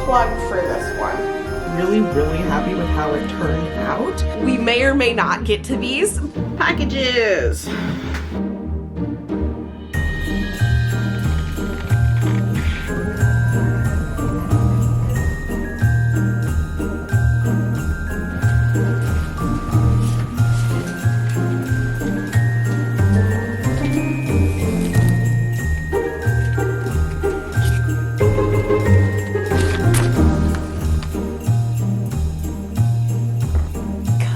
plug for this one. Really happy with how it turned out. We may or may not get to these packages.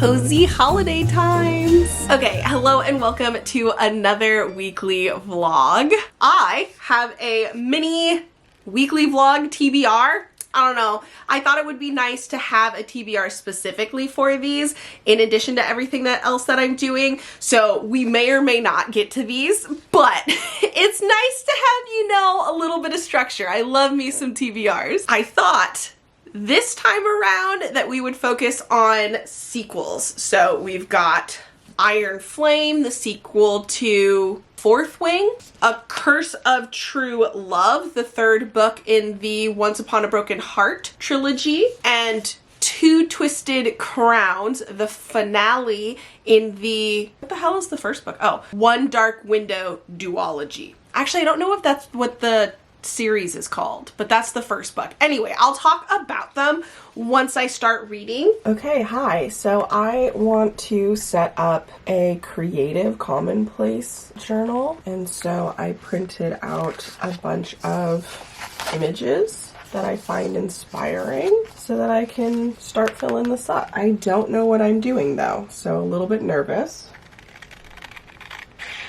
Cozy holiday times. Okay, hello and welcome to another weekly vlog. I have a mini weekly vlog TBR. I don't know. I thought it would be nice to have a TBR specifically for these in addition to everything else that I'm doing. So we may or may not get to these, but it's nice to have, you know, a little bit of structure. I love me some TBRs. I thought this time around that we would focus on sequels. So we've got Iron Flame, the sequel to Fourth Wing, A Curse of True Love, the third book in the Once Upon a Broken Heart trilogy, and Two Twisted Crowns, the finale in the, what the hell is the first book? Oh, One Dark Window duology. Actually, I don't know if that's what the series is called, but that's the first book. Anyway, I'll talk about them once I start reading. Okay, hi. So I want to set up a creative Commonplace journal, and so I printed out a bunch of images that I find inspiring so that I can start filling this up. I don't know what I'm doing though, so a little bit nervous.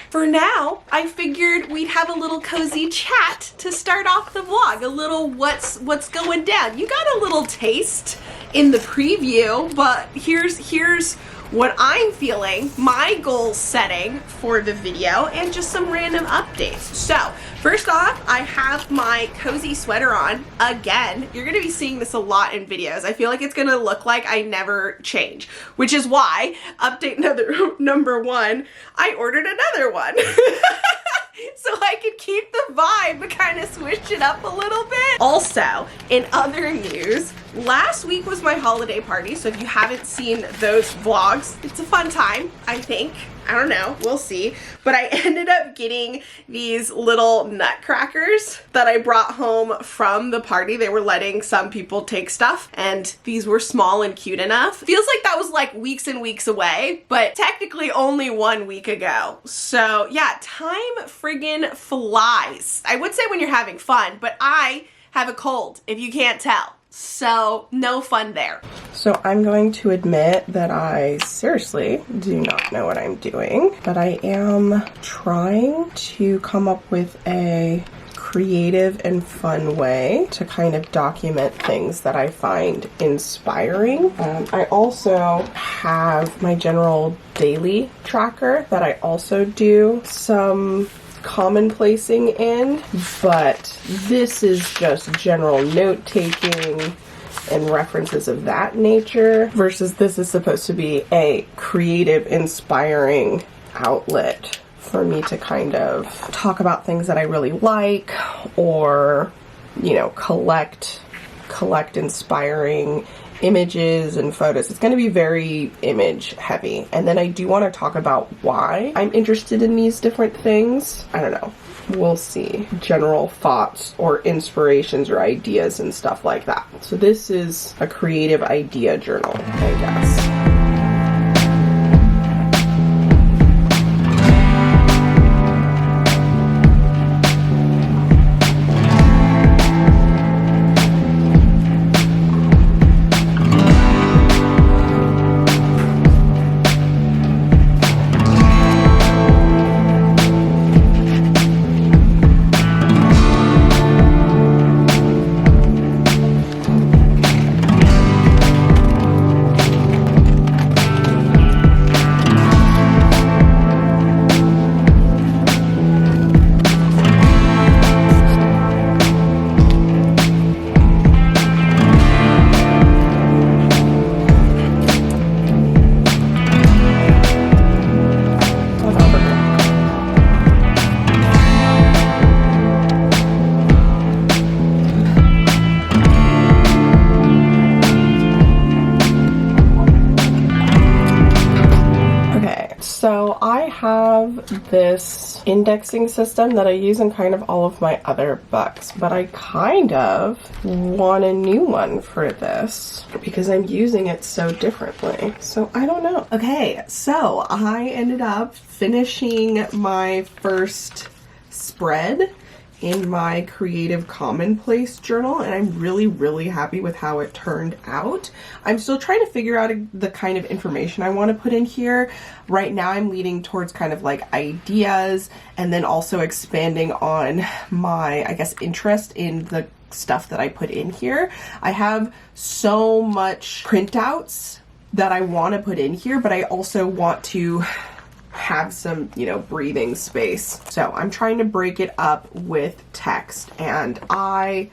For now, I figured we'd have a little cozy chat to start off the vlog. A little what's going down. You got a little taste in the preview, but here's what I'm feeling, my goal setting for the video, and just some random updates. So, first off, I have my cozy sweater on again. You're gonna be seeing this a lot in videos. I feel like it's gonna look like I never change, which is why, update number one, I ordered another one. So I could keep the vibe but kind of switch it up a little bit. Also, in other news, last week was my holiday party, so if you haven't seen those vlogs, it's a fun time, I think. I don't know, we'll see. But I ended up getting these little nutcrackers that I brought home from the party. They were letting some people take stuff, and these were small and cute enough. Feels like that was like weeks and weeks away, but technically only 1 week ago. So yeah, time friggin' flies. I would say when you're having fun, but I have a cold, if you can't tell. So no fun there. So I'm going to admit that I seriously do not know what I'm doing, but I am trying to come up with a creative and fun way to kind of document things that I find inspiring. I also have my general daily tracker that I also do some commonplacing in, but this is just general note-taking and references of that nature, versus this is supposed to be a creative, inspiring outlet for me to kind of talk about things that I really like, or, you know, collect inspiring images and photos. It's going to be very image heavy. And then I do want to talk about why I'm interested in these different things. I don't know. We'll see. General thoughts or inspirations or ideas and stuff like that. So this is a creative idea journal, I guess. have this indexing system that I use in kind of all of my other books, but I kind of want a new one for this because I'm using it so differently. So I don't know. Okay, so I ended up finishing my first spread in my Creative Commonplace journal, and I'm really happy with how it turned out. I'm still trying to figure out the kind of information I want to put in here. Right now I'm leaning towards kind of like ideas and then also expanding on my, I guess, interest in the stuff that I put in here. I have so much printouts that I want to put in here, but I also want to have some, you know, breathing space. So I'm trying to break it up with text, and I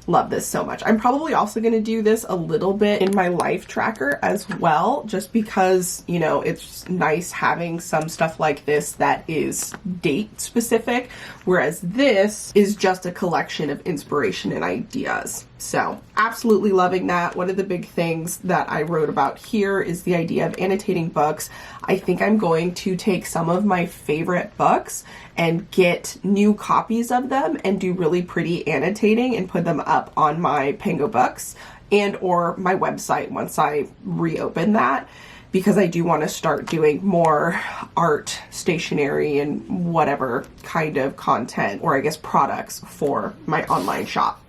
love this so much. I'm probably also going to do this a little bit in my life tracker as well, just because, you know, it's nice having some stuff like this that is date specific, whereas this is just a collection of inspiration and ideas. So absolutely loving that. One of the big things that I wrote about here is the idea of annotating books. I think I'm going to take some of my favorite books and get new copies of them and do really pretty annotating and put them up on my Pango Books and or my website once I reopen that, because I do want to start doing more art, stationery, and whatever kind of content, or I guess products, for my online shop.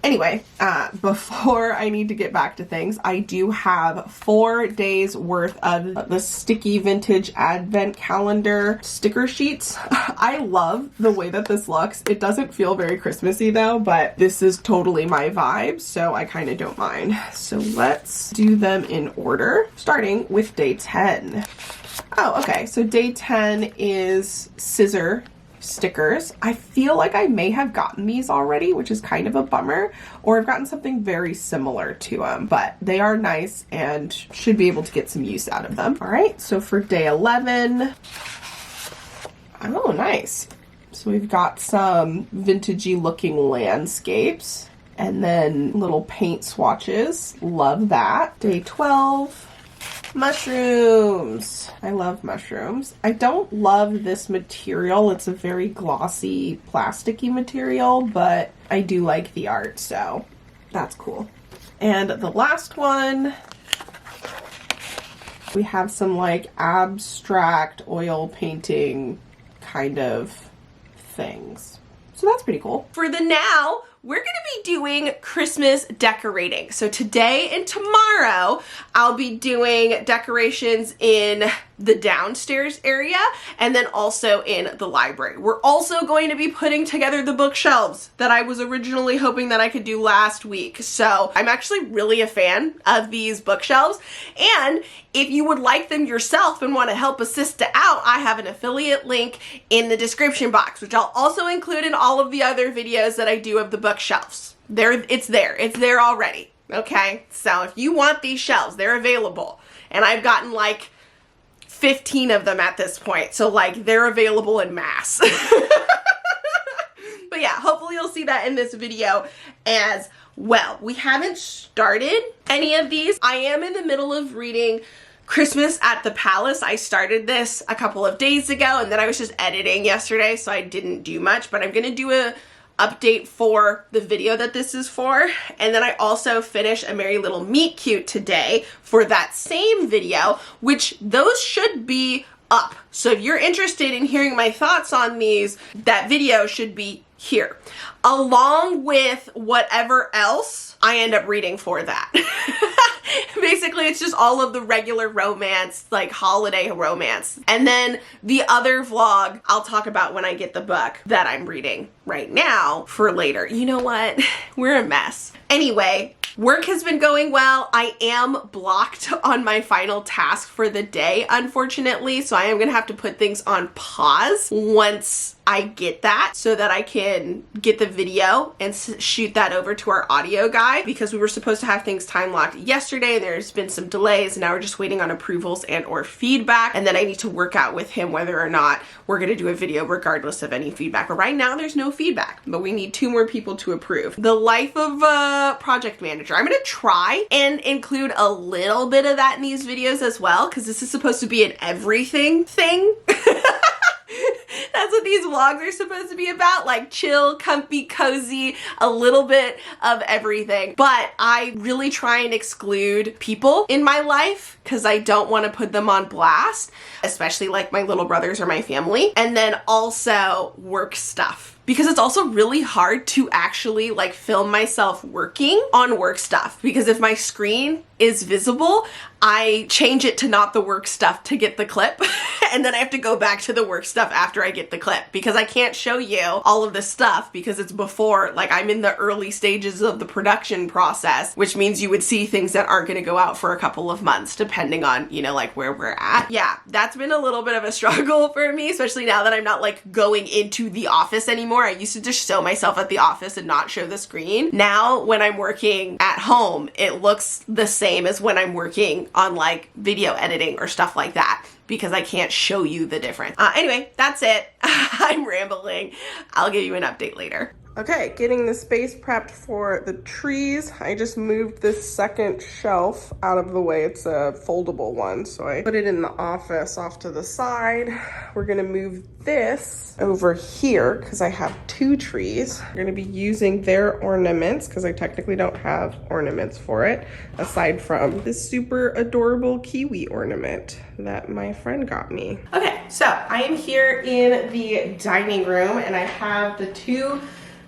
Anyway, before I need to get back to things, I do have 4 days worth of the sticky vintage advent calendar sticker sheets. I love the way that this looks. It doesn't feel very Christmassy though, but this is totally my vibe, so I kind of don't mind. So let's do them in order, starting with day 10. Oh, okay, so day 10 is scissor stickers. I feel like I may have gotten these already, which is kind of a bummer, or I've gotten something very similar to them, but they are nice and should be able to get some use out of them. All right, so for day 11, oh, nice. So we've got some vintagey looking landscapes and then little paint swatches. Love that. Day 12, mushrooms. I love mushrooms. I don't love this material. It's a very glossy, plasticky material, but I do like the art, so that's cool. And the last one, we have some like abstract oil painting kind of things. So that's pretty cool. For the now, we're gonna be doing Christmas decorating. So today and tomorrow, I'll be doing decorations in the downstairs area and then also in the library. We're also going to be putting together the bookshelves that I was originally hoping that I could do last week. So I'm actually really a fan of these bookshelves. And if you would like them yourself and want to help assist out, I have an affiliate link in the description box, which I'll also include in all of the other videos that I do of the bookshelves. It's there already. Okay, so if you want these shelves, they're available. And I've gotten like 15 of them at this point, so like they're available in mass. But yeah, hopefully you'll see that in this video as well. We haven't started any of these. I am in the middle of reading Christmas at the Palace. I started this a couple of days ago and then I was just editing yesterday, so I didn't do much, but I'm gonna do a update for the video that this is for. And then I also finished A Merry Little Meet Cute today for that same video, which those should be up. So if you're interested in hearing my thoughts on these, that video should be here, along with whatever else I end up reading for that. Basically, it's just all of the regular romance, like holiday romance. And then the other vlog I'll talk about when I get the book that I'm reading right now for later. You know what? We're a mess. Anyway, work has been going well. I am blocked on my final task for the day, unfortunately, so I am gonna have to put things on pause once I get that so that I can get the video and shoot that over to our audio guy, because we were supposed to have things time locked yesterday and there's been some delays and now we're just waiting on approvals and or feedback, and then I need to work out with him whether or not we're gonna do a video regardless of any feedback. But right now there's no feedback, but we need 2 more people to approve. The life of a project manager. I'm gonna try and include a little bit of that in these videos as well, because this is supposed to be an everything thing. That's what these vlogs are supposed to be about, like chill, comfy, cozy, a little bit of everything. But I really try and exclude people in my life because I don't want to put them on blast, especially like my little brothers or my family. And then also work stuff, because it's also really hard to actually like film myself working on work stuff, because if my screen is visible, I change it to not the work stuff to get the clip. And then I have to go back to the work stuff after I get the clip, because I can't show you all of this stuff because it's before, like I'm in the early stages of the production process, which means you would see things that aren't going to go out for a couple of months depending on, you know, like where we're at. Yeah, that's been a little bit of a struggle for me, especially now that I'm not like going into the office anymore. I used to just show myself at the office and not show the screen. Now when I'm working at home, it looks the same as when I'm working on like video editing or stuff like that, because I can't show you the difference. Anyway, that's it. I'm rambling. I'll give you an update later. Okay, getting the space prepped for the trees. I just moved this second shelf out of the way. It's a foldable one, so I put it in the office off to the side. We're gonna move this over here because I have two trees. We're gonna be using their ornaments because I technically don't have ornaments for it, aside from this super adorable kiwi ornament that my friend got me. Okay, so I am here in the dining room and I have the two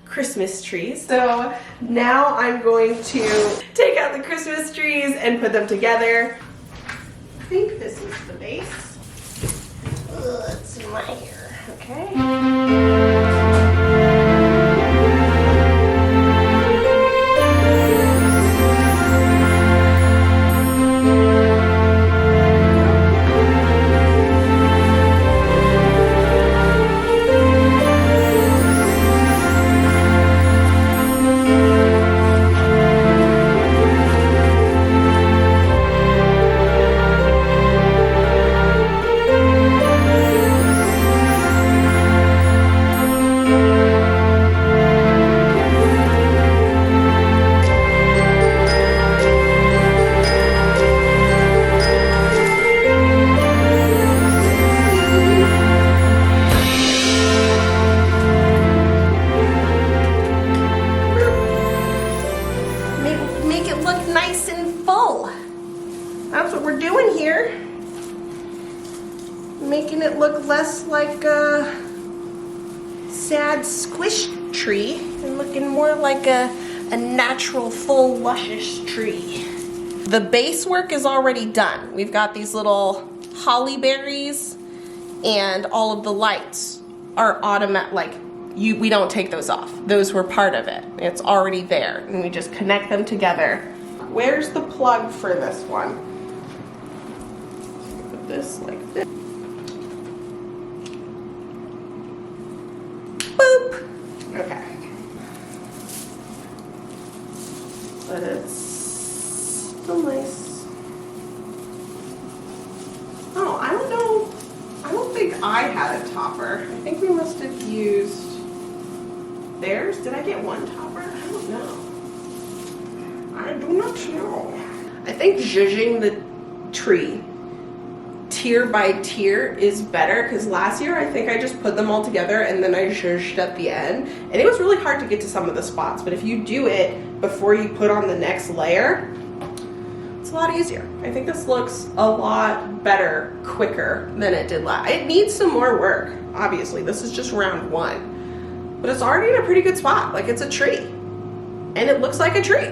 Christmas trees. So now I'm going to take out the Christmas trees and put them together. I think this is the base. Ugh, it's in my hair, okay. Make it look nice and full. That's what we're doing here. Making it look less like a sad squish tree and looking more like a natural, full, luscious tree. The base work is already done. We've got these little holly berries and all of the lights are automatic, like we don't take those off. Those were part of it. It's already there and we just connect them together. Where's the plug for this one? Put this like this. Boop. Okay. But it's still nice. Oh, I don't know. I don't think I had a topper. I think we must have used theirs. Did I get one topper? I don't know. I do not know. I think zhuzhing the tree tier by tier is better, because last year I think I just put them all together and then I zhuzhed at the end and it was really hard to get to some of the spots. But if you do it before you put on the next layer, it's a lot easier. I think this looks a lot better, quicker than it did last. It needs some more work, obviously. This is just round one, but it's already in a pretty good spot. Like, it's a tree and it looks like a tree.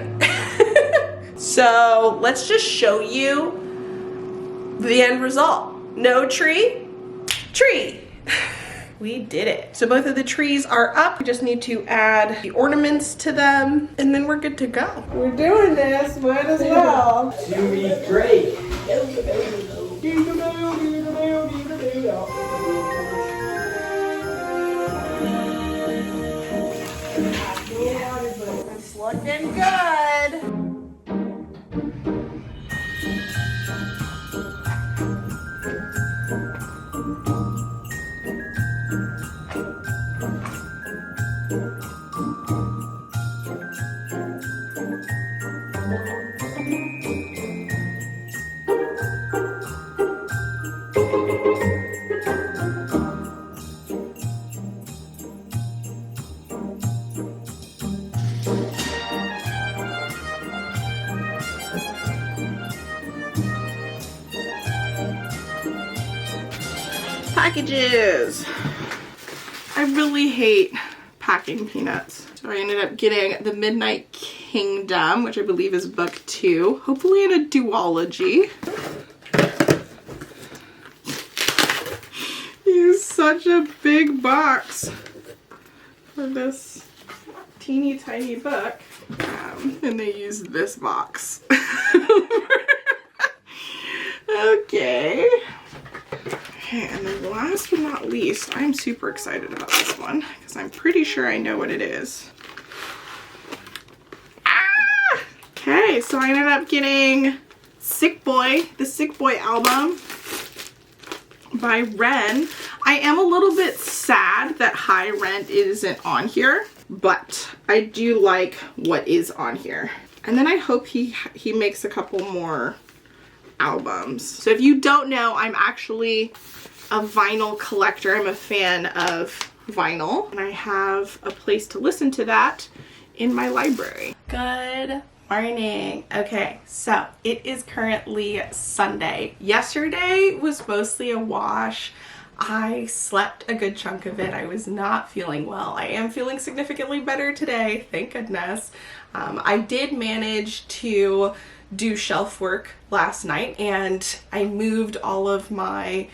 So let's just show you the end result. No tree, tree. We did it. So both of the trees are up. We just need to add the ornaments to them and then we're good to go. We're doing this, might as well. You be great. It's looking good. packages. I really hate packing peanuts. So I ended up getting The Midnight Kingdom, which I believe is book 2, hopefully in a duology. Use such a big box for this teeny tiny book. And they use this box. Okay. Okay, and then last but not least, I'm super excited about this one because I'm pretty sure I know what it is. Ah! Okay, so I ended up getting Sick Boy, the Sick Boy album by Ren. I am a little bit sad that High Rent isn't on here, but I do like what is on here. And then I hope he makes a couple more albums. So if you don't know, I'm actually a vinyl collector. I'm a fan of vinyl, and I have a place to listen to that in my library. Good morning. Okay, so it is currently Sunday. Yesterday was mostly a wash. I slept a good chunk of it. I was not feeling well. I am feeling significantly better today, thank goodness. I did manage to do shelf work last night, and I moved all of my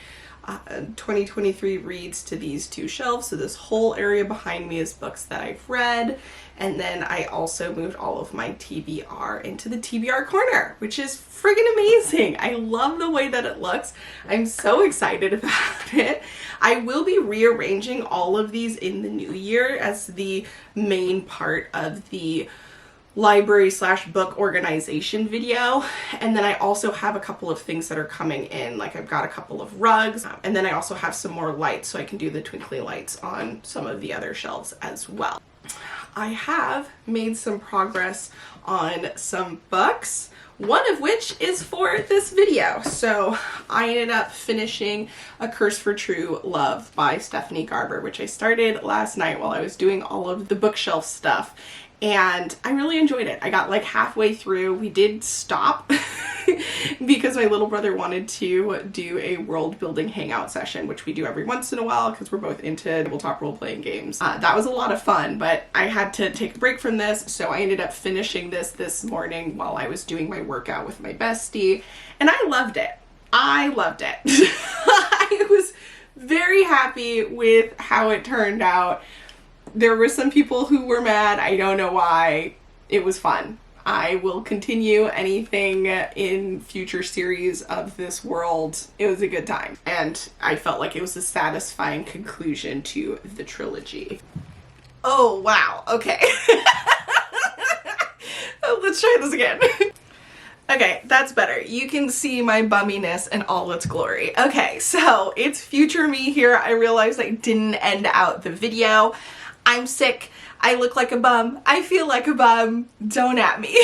2023 reads to these 2 shelves. So this whole area behind me is books that I've read, and then I also moved all of my TBR into the TBR corner, which is friggin' amazing. I love the way that it looks. I'm so excited about it. I will be rearranging all of these in the new year as the main part of the library / book organization video. And then I also have a couple of things that are coming in, like I've got a couple of rugs, and then I also have some more lights so I can do the twinkly lights on some of the other shelves as well. I have made some progress on some books, one of which is for this video. So I ended up finishing A Curse for True Love by Stephanie Garber, which I started last night while I was doing all of the bookshelf stuff. And I really enjoyed it. I got like halfway through. We did stop because my little brother wanted to do a world building hangout session, which we do every once in a while because we're both into tabletop role playing games. That was a lot of fun, but I had to take a break from this, so I ended up finishing this morning while I was doing my workout with my bestie, and I loved it. I loved it. I was very happy with how it turned out. There were some people who were mad. I don't know why. It was fun. I will continue anything in future series of this world. It was a good time. And I felt like it was a satisfying conclusion to the trilogy. Oh, wow. Okay. Let's try this again. Okay, that's better. You can see my bumminess in all its glory. Okay, so it's future me here. I realized I didn't end out the video. I'm sick. I look like a bum. I feel like a bum. Don't at me.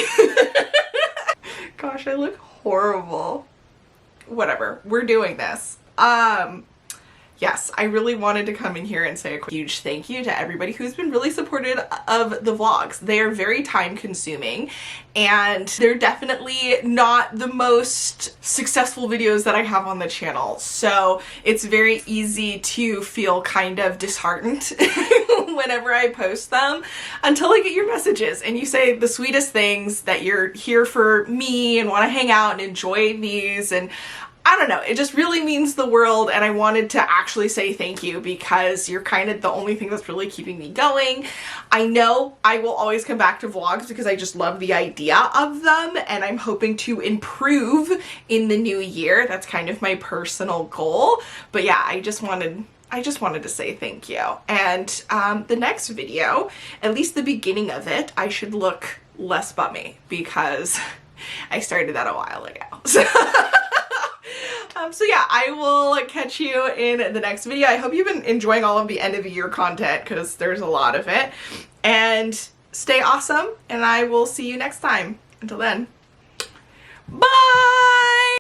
Gosh, I look horrible. Whatever. We're doing this. Yes, I really wanted to come in here and say a huge thank you to everybody who's been really supportive of the vlogs. They are very time consuming, and they're definitely not the most successful videos that I have on the channel. So it's very easy to feel kind of disheartened whenever I post them until I get your messages and you say the sweetest things, that you're here for me and want to hang out and enjoy these, and I don't know, it just really means the world, and I wanted to actually say thank you because you're kind of the only thing that's really keeping me going. I know I will always come back to vlogs because I just love the idea of them, and I'm hoping to improve in the new year. That's kind of my personal goal. But yeah, I just wanted to say thank you. And the next video, at least the beginning of it, I should look less bummy because I started that a while ago. So yeah, I will catch you in the next video. I hope you've been enjoying all of the end of the year content because there's a lot of it. And stay awesome, and I will see you next time. Until then, bye!